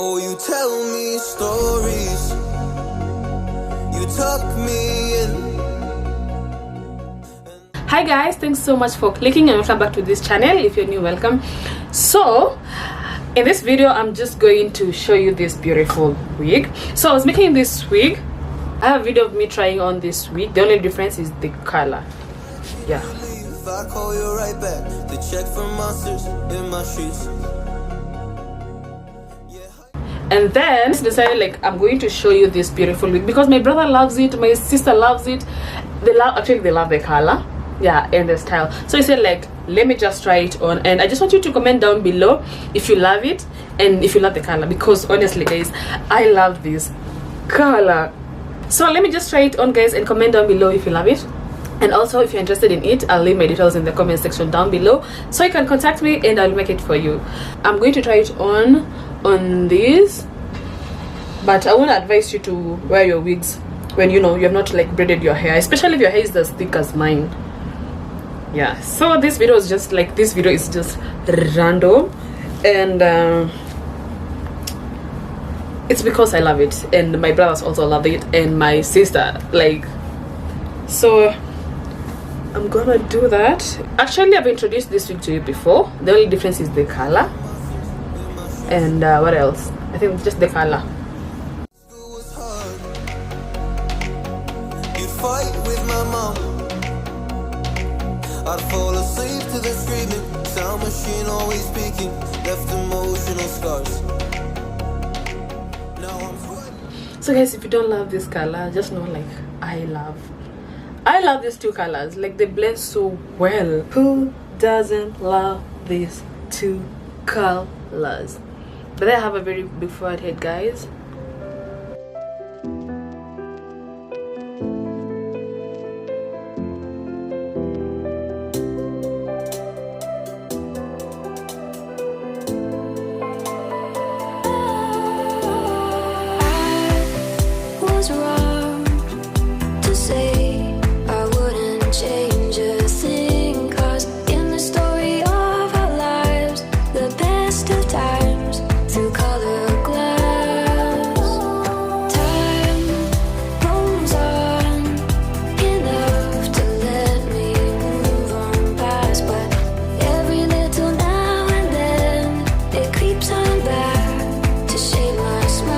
Oh, you tell me stories, you tuck me in. Hi guys, thanks so much for clicking and welcome back to this channel. If you're new, welcome. So in this video I'm just going to show you this beautiful wig. So I was making this wig. I have a video of me trying on this wig. The only difference is the color. Yeah. If I call you right back to check for monsters in my streets. And then I decided like I'm going to show you this beautiful wig because my brother loves it, my sister loves it. They love the color, yeah, and the style. So he said like let me just try it on, and I just want you to comment down below if you love it and if you love the color, because honestly guys, I love this color. So let me just try it on guys and comment down below if you love it. And also if you're interested in it, I'll leave my details in the comment section down below so you can contact me and I'll make it for you. I'm going to try it on this, but I won't advise you to wear your wigs when you have not like braided your hair, especially if your hair is as thick as mine. Yeah, so this video is just random, and it's because I love it and my brothers also love it and my sister, like, so I'm gonna do that. Actually, I've introduced this wig to you before. The only difference is the color. And what else? I think just the color. You'd fight with my mom. I'd fall asleep to the screaming. Sound machine always speaking. Left emotional scars. Now I'm sweating. So guys, if you don't love this color, just know like I love these two colors. Like they blend so well. Who doesn't love these two colors? But I have a very big forehead, guys. I was wrong to say I wouldn't change a thing, 'cause in the story of our lives, the best of times through color glass, time rolls on enough to let me move on past, but every little now and then it creeps on back to shade my smile.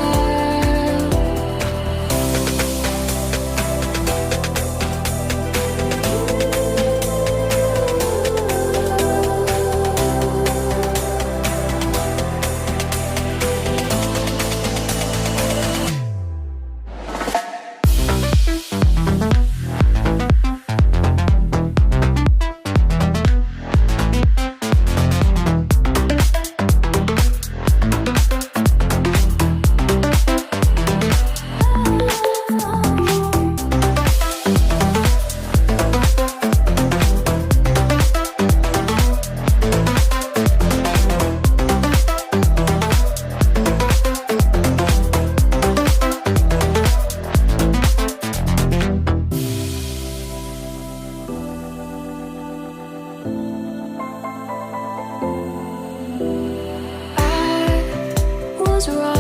I was wrong